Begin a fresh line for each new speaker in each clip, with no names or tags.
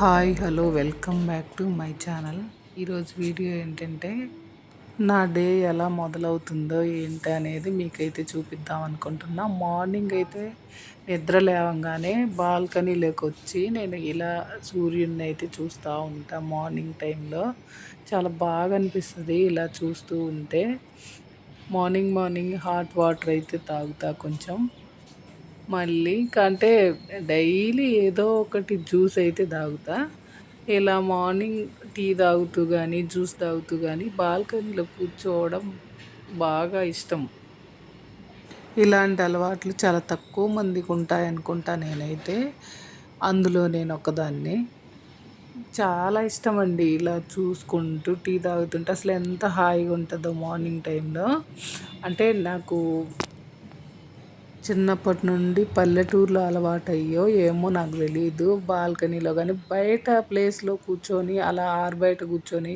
Hi hello welcome back to my channel. ఈరోజు video ఏంటంటే నా డే ఎలా మొదలవుతుందో ఏంటి అనేది మీకైతే చూపిద్దాం అనుకుంటున్నా. మార్నింగ్ అయితే నిద్ర లేవగానే బాల్కనీలోకి వచ్చి నేను ఇలా సూర్యుడిని అయితే చూస్తూ ఉంటా. మార్నింగ్ టైంలో చాలా బాగా అనిపిస్తుంది ఇలా చూస్తూ ఉంటే. మార్నింగ్ మార్నింగ్ హాట్ వాటర్ అయితే తాగుతా కొంచెం. మళ్ళీ అంటే డైలీ ఏదో ఒకటి జ్యూస్ అయితే తాగుతా. ఇలా మార్నింగ్ టీ తాగుతూ కానీ జ్యూస్ తాగుతూ కానీ బాల్కనీలో కూర్చోవడం బాగా ఇష్టం. ఇలాంటి అలవాట్లు చాలా తక్కువ మందికి ఉంటాయనుకుంటా నేనైతే. అందులో నేను ఒకదాన్ని. చాలా ఇష్టం అండి ఇలా చూసుకుంటూ టీ తాగుతుంటే అసలు ఎంత హాయిగా ఉంటుందో మార్నింగ్ టైంలో. అంటే నాకు చిన్నప్పటి నుండి పల్లెటూరులో అలవాటయ్యో ఏమో నాకు తెలీదు. బాల్కనీలో కానీ బయట ప్లేస్లో కూర్చొని అలా ఆరుబయట కూర్చొని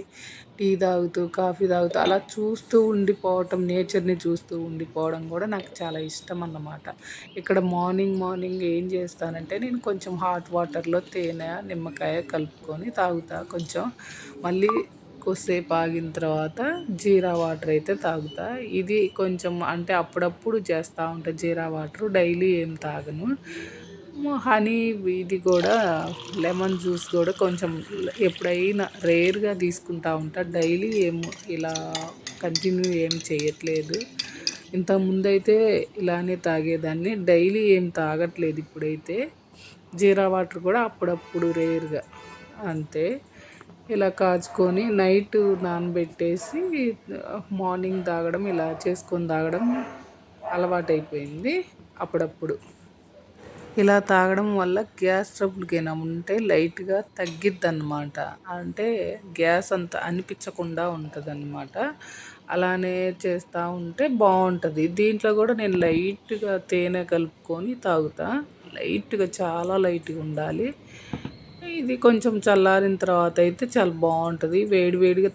టీ తాగుతూ కాఫీ తాగుతూ అలా చూస్తూ ఉండిపోవటం, నేచర్ని చూస్తూ ఉండిపోవడం కూడా నాకు చాలా ఇష్టం అన్నమాట. ఇక్కడ మార్నింగ్ మార్నింగ్ ఏం చేస్తానంటే నేను కొంచెం హాట్ వాటర్లో తేనె నిమ్మకాయ కలుపుకొని తాగుతా కొంచెం. మళ్ళీ కొద్దిసేపు ఆగిన తర్వాత జీరా వాటర్ అయితే తాగుతా. ఇది కొంచెం అంటే అప్పుడప్పుడు చేస్తూ ఉంటా జీరా వాటర్, డైలీ ఏం తాగను. హనీ ఇది కూడా లెమన్ జ్యూస్ కూడా కొంచెం ఎప్పుడైనా రేర్గా తీసుకుంటా ఉంటా. డైలీ ఏం ఇలా కంటిన్యూ ఏం చేయట్లేదు. ఇంతకుముందైతే ఇలానే తాగేదాన్ని, డైలీ ఏం తాగట్లేదు ఇప్పుడైతే. జీరా వాటర్ కూడా అప్పుడప్పుడు రేర్గా అంతే. ఇలా కాచుకొని నైట్ నానబెట్టేసి మార్నింగ్ తాగడం, ఇలా చేసుకొని తాగడం అలవాటైపోయింది అప్పుడప్పుడు. ఇలా తాగడం వల్ల గ్యాస్ ట్రబుల్కి ఏమైనా ఉంటే లైట్గా తగ్గిద్దన్నమాట. అంటే గ్యాస్ అంత అనిపించకుండా ఉంటుందన్నమాట. అలానే చేస్తూ ఉంటే బాగుంటుంది. దీంట్లో కూడా నేను లైట్గా తేనె కలుపుకొని తాగుతా. లైట్గా, చాలా లైట్గా ఉండాలి. ఇది కొంచెం చల్లారిన తర్వాత అయితే చాలా బాగుంటుంది. వేడి వేడిగా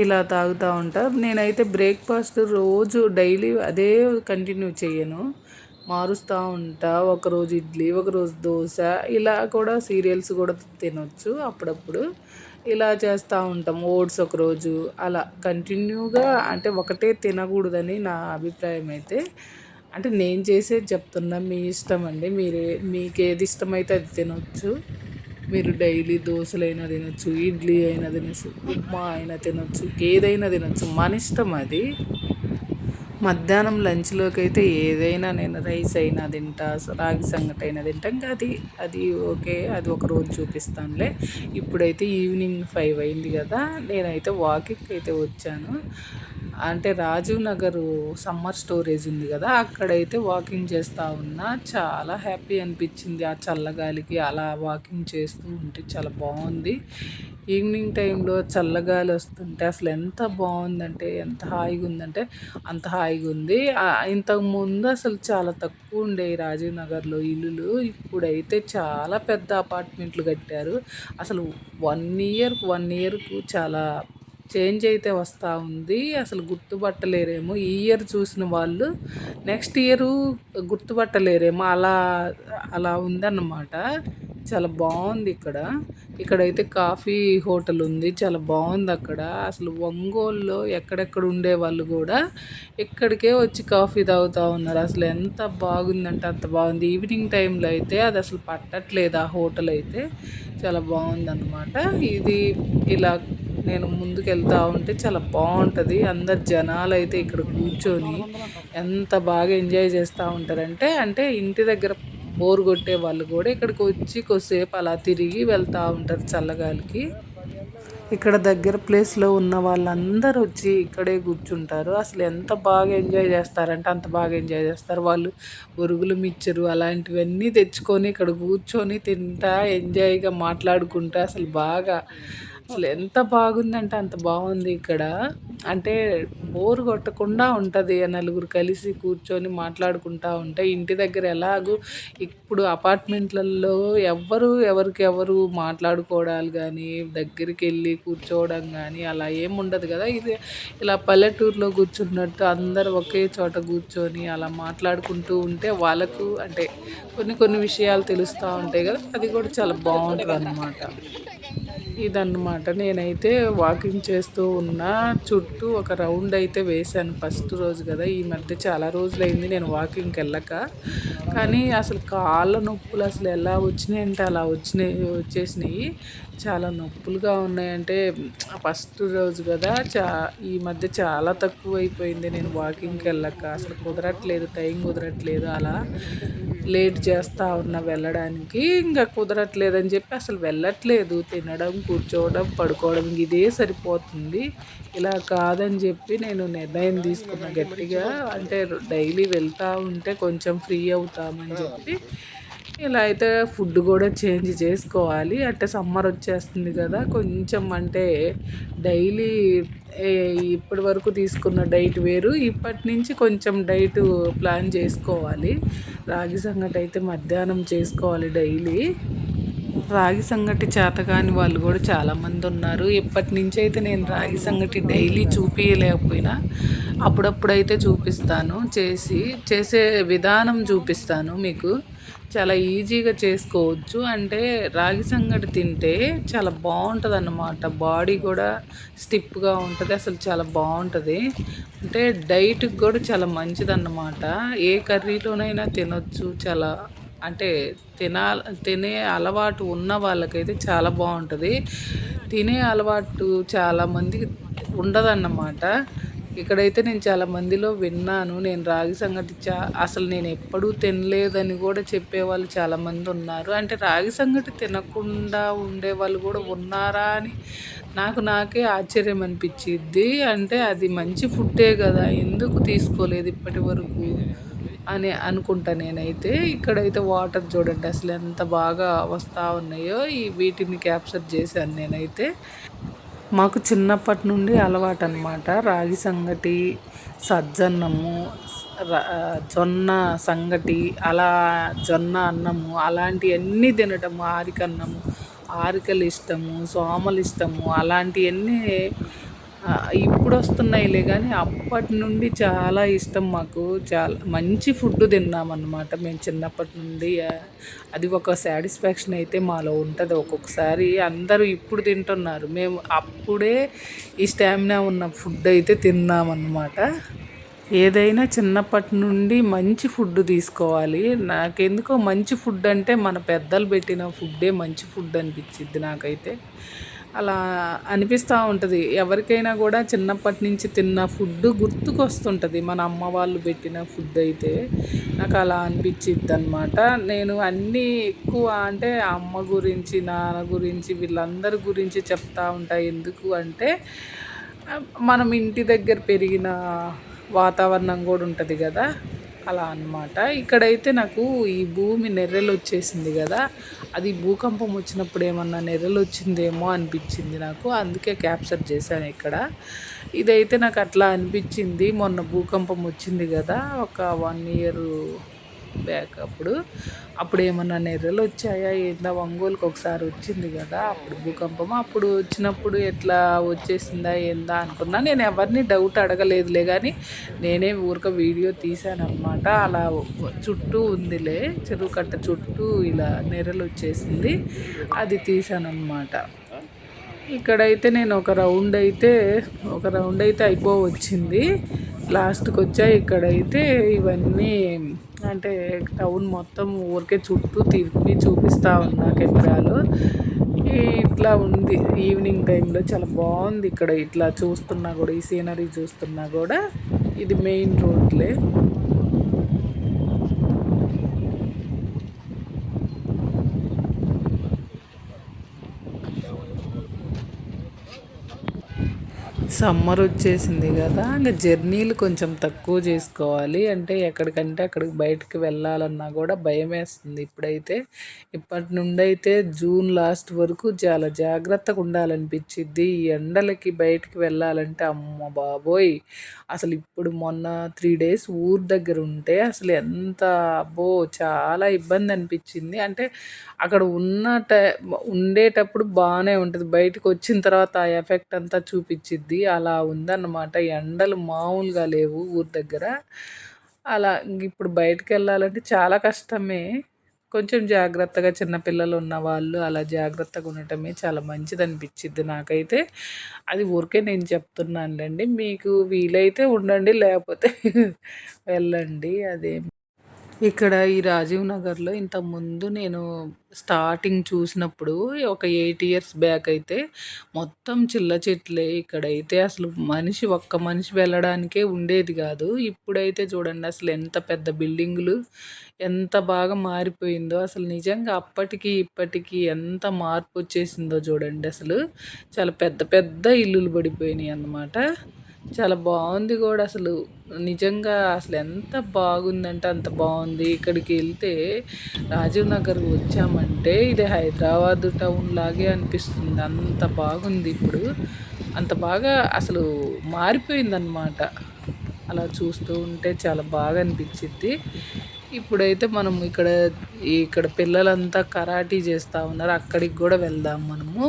ఇలా తాగుతూ ఉంటా. నేనైతే బ్రేక్ఫాస్ట్ రోజు డైలీ అదే కంటిన్యూ చేయను, మారుస్తూ ఉంటా. ఒకరోజు ఇడ్లీ, ఒకరోజు దోశ, ఇలా కూడా సీరియల్స్ కూడా తినొచ్చు అప్పుడప్పుడు. ఇలా చేస్తూ ఉంటాం. ఓట్స్ ఒకరోజు అలా కంటిన్యూగా, అంటే ఒకటే తినకూడదని నా అభిప్రాయం అయితే. అంటే నేను చేసేది చెప్తున్నా, మీ ఇష్టం అండి. మీకు ఏది ఇష్టమైతే అది తినొచ్చు. మీరు డైలీ దోశలైనా తినొచ్చు, ఇడ్లీ అయినా తినొచ్చు, ఉప్మా అయినా తినొచ్చు, ఏదైనా తినొచ్చు, మన ఇష్టం అది. మధ్యాహ్నం లంచ్లోకి అయితే ఏదైనా నేను రైస్ అయినా తింటా, రాగి సంగటి అయినా తింటా. ఇంకా అది ఓకే, అది ఒక రోజు చూపిస్తానులే. ఇప్పుడైతే ఈవినింగ్ 5 అయింది కదా, నేనైతే వాకింగ్కి అయితే వచ్చాను. అంటే రాజీవ్ నగర్ సమ్మర్ స్టోరేజ్ ఉంది కదా, అక్కడైతే వాకింగ్ చేస్తూ ఉన్నా. చాలా హ్యాపీ అనిపించింది ఆ చల్లగాలికి. అలా వాకింగ్ చేస్తూ ఉంటే చాలా బాగుంది. ఈవినింగ్ టైంలో చల్లగాలి వస్తుంటే అసలు ఎంత బాగుందంటే, ఎంత హాయిగా ఉందంటే అంత హాయిగా ఉంది. ఇంతకుముందు అసలు చాలా తక్కువ ఉండేవి రాజీవ్ నగర్లో ఇల్లులు. ఇప్పుడైతే చాలా పెద్ద అపార్ట్మెంట్లు కట్టారు. అసలు 1 ఇయర్కు చాలా చేంజ్ అయితే వస్తూ ఉంది. అసలు గుర్తుపట్టలేరేమో, ఈ ఇయర్ చూసిన వాళ్ళు నెక్స్ట్ ఇయరు గుర్తుపట్టలేరేమో, అలా అలా ఉందన్నమాట. చాలా బాగుంది ఇక్కడైతే కాఫీ హోటల్ ఉంది, చాలా బాగుంది అక్కడ. అసలు ఒంగోలులో ఎక్కడెక్కడ ఉండే వాళ్ళు కూడా ఇక్కడికే వచ్చి కాఫీ తాగుతూ ఉన్నారు. అసలు ఎంత బాగుందంటే అంత బాగుంది. ఈవినింగ్ టైంలో అయితే అది అసలు పట్టట్లేదు ఆ హోటల్ అయితే. చాలా బాగుందన్నమాట. ఇది ఇలా నేను ముందుకు వెళ్తూ ఉంటే చాలా బాగుంటుంది. అందరు జనాలు అయితే ఇక్కడ కూర్చొని ఎంత బాగా ఎంజాయ్ చేస్తూ ఉంటారంటే, అంటే ఇంటి దగ్గర బోర్ కొట్టే వాళ్ళు కూడా ఇక్కడికి వచ్చి కొద్దిసేపు అలా తిరిగి వెళ్తూ ఉంటారు చల్లగాలికి. ఇక్కడ దగ్గర ప్లేస్లో ఉన్న వాళ్ళందరూ వచ్చి ఇక్కడే కూర్చుంటారు. అసలు ఎంత బాగా ఎంజాయ్ చేస్తారంటే అంత బాగా ఎంజాయ్ చేస్తారు. వాళ్ళు బొరుగులు, మిక్చరు అలాంటివన్నీ తెచ్చుకొని ఇక్కడ కూర్చొని తింటా ఎంజాయ్గా మాట్లాడుకుంటా అసలు బాగా అసలు ఎంత బాగుందంటే అంత బాగుంది ఇక్కడ. అంటే బోర్ కొట్టకుండా ఉంటది. నలుగురు కలిసి కూర్చొని మాట్లాడుకుంటా ఉంటే ఇంటి దగ్గర ఎలాగో ఇప్పుడు అపార్ట్మెంట్లలో ఎవ్వరు ఎవరికి ఎవరు మాట్లాడుకోవడాలు గానీ, దగ్గరికెళ్ళి కూర్చోవడం గానీ అలా ఏముండదు గదా! ఇది ఇలా పల్లెటూరులో కూర్చున్నట్టు అందరూ ఒకే చోట కూర్చొని అలా మాట్లాడుకుంటూ ఉంటే వాళ్ళకు అంటే కొన్ని కొన్ని విషయాలు తెలుస్తా ఉంటాయి గదా! అది కూడా చాలా బావుంటదనమాట. ఇదన్నమాట. నేనైతే వాకింగ్ చేస్తూ ఉన్నా. చుట్టూ ఒక రౌండ్ అయితే వేశాను ఫస్ట్ రోజు గదా! ఈ మధ్య చాలా రోజులైంది నేను వాకింగ్‌కెళ్ళక. కానీ అసలు కాళ్ళ నొప్పులు అసలు ఎలా వచ్చినాయంటే అలా వచ్చేసినాయి. చాలా నొప్పులుగా ఉన్నాయంటే ఫస్ట్ రోజు గదా! ఈ మధ్య చాలా తక్కువైపోయింది నేను వాకింగ్‌కెళ్ళక. అసలు కుదరట్లేదు. టైం కుదరట్లేదు. అలా లేట్ చేస్తా ఉన్నా వెళ్ళడానికి. ఇంక కుదరట్లేదని చెప్పి అసలు వెళ్ళట్లేదు. తినడం, కూర్చోవడం, పడుకోవడం ఇదే సరిపోతుంది. ఇలా కాదని చెప్పి నేను నిర్ణయం తీసుకున్న గట్టిగా. అంటే డైలీ వెళ్తా ఉంటే కొంచెం ఫ్రీ అవుతామని చెప్పి ఇలా అయితే ఫుడ్ కూడా చేంజ్ చేసుకోవాలి. అంటే సమ్మర్ వచ్చేస్తుంది కదా! కొంచెం అంటే డైలీ ఏ ఇప్పటి వరకు తీసుకున్న డైట్ వేరు. ఇప్పటి నుంచి కొంచెం డైట్ ప్లాన్ చేసుకోవాలి. రాగి సంగటి అయితే మధ్యాహ్నం చేసుకోవాలి డైలీ. రాగి సంగటి చేతకాని వాళ్ళు కూడా చాలామంది ఉన్నారు. ఇప్పటి నుంచి అయితే నేను రాగి సంగటి డైలీ చూపియలేకపోయినా అప్పుడప్పుడైతే చూపిస్తాను. చేసే విధానం చూపిస్తాను మీకు. చాలా ఈజీగా చేసుకోవచ్చు. అంటే రాగి సంగటి తింటే చాలా బాగుంటుందన్నమాట. బాడీ కూడా స్టిఫ్గా ఉంటుంది. అసలు చాలా బాగుంటుంది. అంటే డైట్కి కూడా చాలా మంచిదన్నమాట. ఏ కర్రీలోనైనా తినొచ్చు. చాలా అంటే తినే అలవాటు ఉన్న వాళ్ళకైతే చాలా బాగుంటుంది. తినే అలవాటు చాలామందికి ఉండదన్నమాట. ఇక్కడైతే నేను చాలా మందిలో విన్నాను. నేను రాగి సంగటి అసలు నేను ఎప్పుడూ తినలేదని కూడా చెప్పేవాళ్ళు చాలామంది ఉన్నారు. అంటే రాగి సంగటి తినకుండా ఉండేవాళ్ళు కూడా ఉన్నారా అని నాకే ఆశ్చర్యం అనిపించిద్ది. అంటే అది మంచి ఫుడ్డే కదా! ఎందుకు తీసుకోలేదు ఇప్పటి వరకు అని అనుకుంటా నేనైతే. ఇక్కడైతే వాటర్ చూడండి అసలు ఎంత బాగా వస్తా ఉన్నాయో. వీటిని క్యాప్చర్ చేశాను నేనైతే. మాకు చిన్నప్పటి నుండి అలవాటనమాట. రాగి సంగటి, సజ్జన్నము, జొన్న సంగటి, అలా జొన్న అన్నము అలాంటియన్నీ తినటము, ఆరికన్నము, ఆరికలు ఇష్టము, సోమలు ఇష్టము అలాంటియన్నీ ఇప్పుడొస్తున్నాయిలే గానీ అప్పటి నుండి చాలా ఇష్టం మాకు. చాలా మంచి ఫుడ్ తిన్నామన్నమాట మేము చిన్నప్పటి నుండి. అది ఒక సాటిస్ఫాక్షన్ అయితే మాలో ఉంటది. ఒక్కొక్కసారి అందరూ ఇప్పుడు తింటున్నారు. మేము అప్పుడే ఈ స్టామినా ఉన్న ఫుడ్ అయితే తిన్నామన్నమాట. ఏదైనా చిన్నప్పటి నుండి మంచి ఫుడ్ తీసుకోవాలి. నాకెందుకో మంచి ఫుడ్ అంటే మన పెద్దలు పెట్టిన ఫుడ్డే మంచి ఫుడ్ అనిపిచ్చిద్ది నాకైతే. అలా అనిపిస్తూ ఉంటుంది. ఎవరికైనా కూడా చిన్నప్పటి నుంచి తిన్న ఫుడ్ గుర్తుకొస్తుంటుంది. మన అమ్మ వాళ్ళు పెట్టిన ఫుడ్ అయితే నాకు అలా అనిపిచ్చిద్దనమాట. నేను అన్నీ ఎక్కువ అంటే అమ్మ గురించి, నాన్న గురించి వీళ్ళందరి గురించి చెప్తా ఉంటా. ఎందుకు అంటే మనం ఇంటి దగ్గర పెరిగిన వాతావరణం కూడా ఉంటుంది కదా! అలా అన్నమాట. ఇక్కడైతే నాకు ఈ భూమి నెర్రెలొచ్చేసింది గదా! అది భూకంపం వచ్చినప్పుడు ఏమన్నా నెర్రెలొచ్చిందేమో అనిపిచ్చింది నాకు. అందుకే క్యాప్చర్ చేశాను ఇక్కడ. ఇదైతే నాకు అట్లా అనిపిచ్చింది. మొన్న భూకంపం వచ్చింది గదా! ఒక 1 ఇయర్ బ్యాక్ అప్పుడేమన్నా నెర్రెలొచ్చాయా ఏందా? ఒంగోలుకి ఒకసారి వచ్చింది గదా! అప్పుడు భూకంపం. అప్పుడు వచ్చినప్పుడు ఎట్లా వచ్చేసిందా ఏందా అనుకున్నా. నేను ఎవరిని డౌట్ అడగలేదులే గానీ నేనే ఊరికే వీడియో తీశాననమాట. అలా చుట్టూ ఉందిలే చెరువు కట్ట చుట్టూ ఇలా నెర్రెలొచ్చేసింది. అది తీశాననమాట. ఇక్కడైతే నేను ఒక రౌండ్ అయితే అయిపోవచ్చింది. లాస్ట్‌కొచ్చా. ఇక్కడైతే ఇవన్నీ అంటే టౌన్ మొత్తం ఊరికే చుట్టూ తిప్పి చూపిస్తా ఉన్నా కెమెరాలో. ఇట్లా ఉంది ఈవినింగ్ టైంలో చాలా బాగుంది ఇక్కడ. ఇట్లా చూస్తున్నా కూడా ఈ సీనరీ చూస్తున్నా కూడా ఇది మెయిన్ రోడ్లే. సమ్మర్ వచ్చేసింది కదా, ఇంకా జర్నీలు కొంచెం తక్కువ చేసుకోవాలి. అంటే ఎక్కడికంటే అక్కడికి బయటకు వెళ్ళాలన్నా కూడా భయం వేస్తుంది. ఇప్పటి నుండి అయితే జూన్ లాస్ట్ వరకు చాలా జాగ్రత్తగా ఉండాలనిపించిద్ది. ఈ ఎండలకి బయటికి వెళ్ళాలంటే అమ్మ బాబోయ్! అసలు ఇప్పుడు మొన్న 3 డేస్ ఊరు దగ్గర ఉంటే అసలు ఎంత అబ్బో చాలా ఇబ్బంది అనిపించింది. అంటే అక్కడ ఉండేటప్పుడు బాగానే ఉంటుంది, బయటకు వచ్చిన తర్వాత ఆ ఎఫెక్ట్ అంతా చూపించిద్ది. అలా ఉందన్నమాట. ఎండలు మామూలుగా లేవు ఊరి దగ్గర. అలా ఇప్పుడు బయటకు వెళ్ళాలంటే చాలా కష్టమే. కొంచెం జాగ్రత్తగా చిన్నపిల్లలు ఉన్నవాళ్ళు అలా జాగ్రత్తగా ఉండటమే చాలా మంచిది అనిపించిద్ది నాకైతే. అది ఊరికే నేను చెప్తున్నానులేండి. మీకు వీలైతే ఉండండి, లేకపోతే వెళ్ళండి. ఇక్కడ ఈ రాజీవ్ నగర్‌లో ఇంతకుముందు నేను స్టార్టింగ్ చూసినప్పుడు ఒక 8 ఇయర్స్ బ్యాక్ అయితే మొత్తం చిల్ల చెట్లే. ఇక్కడైతే అసలు ఒక్క మనిషి వెళ్ళడానికే ఉండేది గాదు. ఇప్పుడైతే చూడండి అసలు ఎంత పెద్ద బిల్డింగులు, ఎంత బాగా మారిపోయిందో. అసలు నిజంగా అప్పటికి, ఇప్పటికి ఎంత మార్పొచ్చేసిందో చూడండి అసలు. చాలా పెద్ద పెద్ద ఇల్లులు పడిపోయినాయన్నమాట. చాలా బావుంది గూడా అసలు. నిజంగా అసలు ఎంత బాగుందంటే అంత బావుంది. ఇక్కడికెళ్తే రాజీవ్ నగర్ వచ్చామంటే ఇది హైదరాబాద్ టౌన్ లాగే అనిపిస్తుంది. అంత బాగుంది ఇప్పుడు. అంత బాగా అసలు మారిపోయిందనమాట. అలా చూస్తూ ఉంటే చాలా బాగా అనిపిచ్చిద్ది. ఇప్పుడైతే మనం ఇక్కడ పిల్లలంతా కరాటీ చేస్తా ఉన్నారు. అక్కడికి గూడా వెళ్దాం మనము.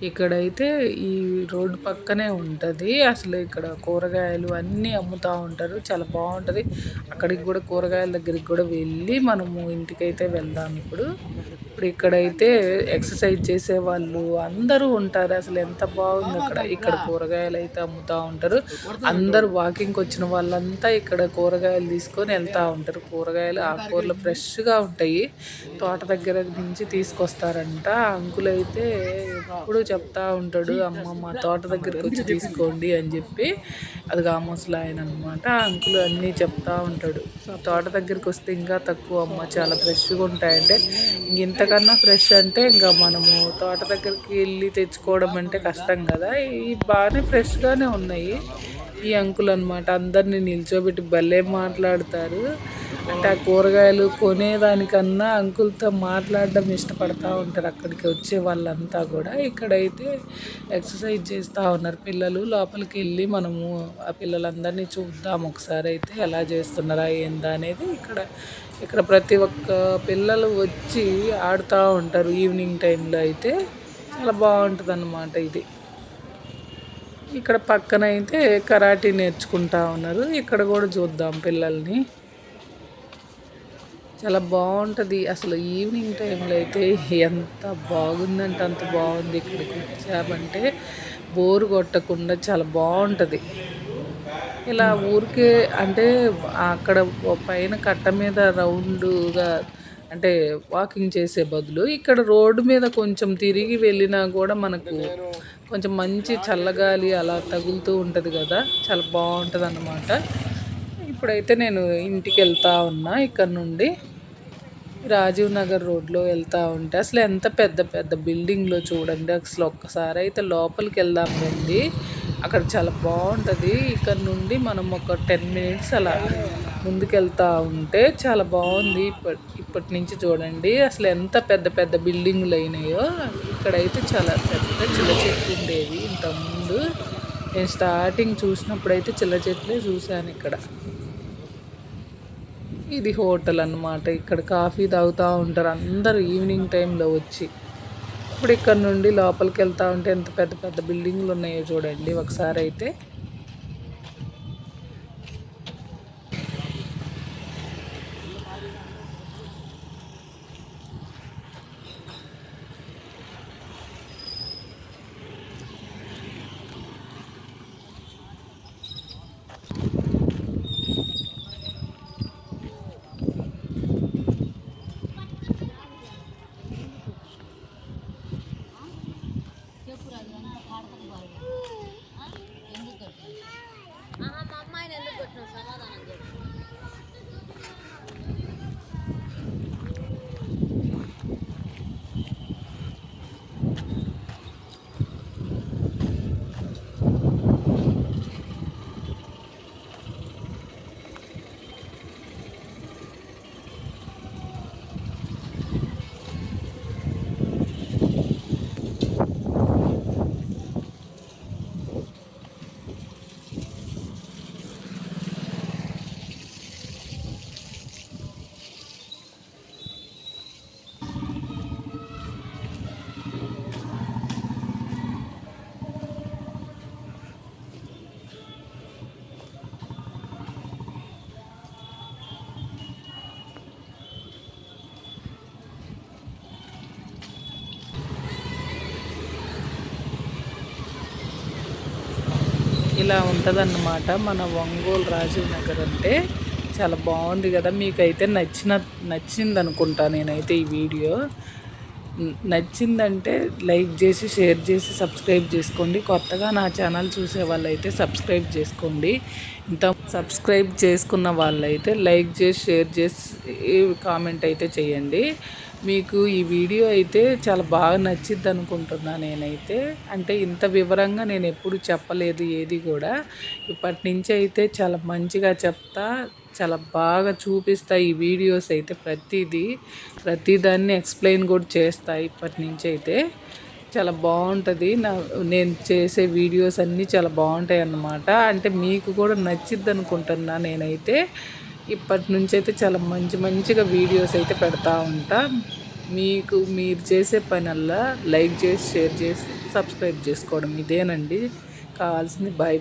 ఇక్కడైతే ఈ రోడ్డు పక్కనే ఉంటది. అసలు ఇక్కడ కూరగాయలు అన్నీ అమ్ముతా ఉంటారు. చాలా బావుంటది. అక్కడికి గూడా కూరగాయల దగ్గరికి గూడా వెళ్ళి మనము ఇంటికైతే వెళ్దాం ఇప్పుడు. ఇక్కడైతే ఎక్సర్సైజ్ చేసేవాళ్ళు అందరూ ఉంటారు. అసలు ఎంత బాగుందో అక్కడ. ఇక్కడ కూరగాయలైతే అమ్ముతా ఉంటారు. అందరూ వాకింగ్‌కొచ్చిన వాళ్ళంతా ఇక్కడ కూరగాయలు తీసుకొని ఎళ్తా ఉంటారు. ఆకుకూరలు ఫ్రెష్‌గా ఉంటాయి. తోట దగ్గర నుంచి తీసుకొస్తారంట. అంకుల్ అయితే ఎప్పుడూ చెప్తా ఉంటాడు, "అమ్మ మా తోట దగ్గరకొచ్చి తీసుకోండి" అని చెప్పి. అది ఆ ముసలాయననమాట. ఆ అంకుల్ అన్నీ చెప్తా ఉంటాడు. తోట దగ్గరికొస్తే ఇంకా తక్కువ అమ్మ, చాలా ఫ్రెష్‌గా ఉంటాయంటే, ఇంతకన్నా ఫ్రెష్ అంటే ఇంకా మనము తోట దగ్గరికి వెళ్ళి తెచ్చుకోవడం అంటే కష్టం కదా. ఇవి బాగానే ఫ్రెష్‌గానే ఉన్నాయి. ఈ అంకుల్ అనమాట. అందరిని నిల్చోబెట్టి భలే మాట్లాడతారు. అంటే ఆ కూరగాయలు కొనేదానికన్నా అంకుల్‌తో మాట్లాడడం ఇష్టపడతా ఉంటారు అక్కడికి వచ్చే వాళ్ళంతా కూడా. ఇక్కడైతే ఎక్సర్సైజ్ చేస్తా ఉన్నారు పిల్లలు. లోపలికెళ్ళి మనము ఆ పిల్లలందరినీ చూద్దాం ఒకసారి అయితే ఎలా చేస్తున్నారా ఏందా అనేది. ఇక్కడ ప్రతి ఒక్క పిల్లలు వచ్చి ఆడుతూ ఉంటారు ఈవినింగ్ టైంలో అయితే. చాలా బాగుంటుందన్నమాట ఇది. ఇక్కడ పక్కన అయితే కరాటీ నేర్చుకుంటా ఉన్నారు. ఇక్కడ కూడా చూద్దాం పిల్లల్ని. చాలా బాగుంటుంది అసలు. ఈవినింగ్ టైంలో అయితే ఎంత బాగుందంటే అంత బాగుంది. ఇక్కడికి వచ్చామంటే బోరు కొట్టకుండా చాలా బాగుంటుంది. ఇలా ఊరికే అంటే అక్కడ పైన కట్ట మీద రౌండ్‌గా అంటే వాకింగ్ చేసే బదులు ఇక్కడ రోడ్డు మీద కొంచెం తిరిగి వెళ్ళినా కూడా మనకు కొంచెం మంచి చల్లగాలి అలా తగులుతూ ఉంటది గదా! చాలా బావుంటదనమాట. ఇప్పుడైతే నేను ఇంటికెళ్తా ఉన్నా ఇక్కడ నుండి. రాజీవ్ నగర్ రోడ్‌లో వెళ్తా ఉంటే అసలు ఎంత పెద్ద పెద్ద బిల్డింగ్‌లో చూడండి. అసలు ఒక్కసారయితే లోపలికెళ్దాం రండి. అక్కడ చాలా బావుంటది. ఇక్కడ నుండి మనం ఒక 10 మినిట్స్ అలా ముందుకెళ్తా ఉంటే చాలా బావుంది. ఇప్పటి నుంచి చూడండి అసలు ఎంత పెద్ద పెద్ద బిల్డింగులయినాయో. ఇక్కడైతే చాలా పెద్ద చిన్న చెట్లు ఉండేవి ఇంతకుముందు. నేను స్టార్టింగ్ చూసినప్పుడైతే చిన్న చెట్లే చూశాను ఇక్కడ. ఇది హోటల్ అన్నమాట. ఇక్కడ కాఫీ తాగుతూ ఉంటారు అందరూ ఈవినింగ్ టైంలో వచ్చి. ఇప్పుడు ఇక్కడ నుండి లోపలికి వెళ్తా ఉంటే ఎంత పెద్ద పెద్ద బిల్డింగ్లు ఉన్నాయో చూడండి ఒకసారి అయితే. ఇలా ఉంటుందన్నమాట మన ఒంగోలు రాజీవ్ నగర్ అంటే. చాలా బాగుంది కదా, మీకైతే నచ్చింది అనుకుంటా నేనైతే ఈ వీడియో. నచ్చిందంటే లైక్ చేసి షేర్ చేసి సబ్స్క్రైబ్ చేసుకోండి. కొత్తగా నా ఛానల్ చూసే వాళ్ళైతే సబ్స్క్రైబ్ చేసుకోండి. ఇంత సబ్స్క్రైబ్ చేసుకున్న వాళ్ళైతే లైక్ చేసి షేర్ చేసి కామెంట్ అయితే చేయండి. మీకు ఈ వీడియో అయితే చాలా బాగా నచ్చిద్ది అనుకుంటున్నా నేనైతే. అంటే ఇంత వివరంగా నేను ఎప్పుడు చెప్పలేదు ఏది కూడా. ఇప్పటి నుంచి అయితే చాలా మంచిగా చెప్తా, చాలా బాగా చూపిస్తా. ఈ వీడియోస్ అయితే ప్రతిదాన్ని ఎక్స్ప్లెయిన్ కూడా చేస్తా ఇప్పటి నుంచి అయితే. చాలా బాగుంటుంది. నేను చేసే వీడియోస్ అన్నీ చాలా బాగుంటాయి అన్నమాట. అంటే మీకు కూడా నచ్చిద్ది అనుకుంటున్నా నేనైతే. ఇప్పటి నుంచి అయితే చాలా మంచిగా వీడియోస్ అయితే పెడతా ఉంటా. మీరు చేసే పనల్లా లైక్ చేసి షేర్ చేసి సబ్స్క్రైబ్ చేసుకోవడం ఇదేనండి కావాల్సింది. బాయ్.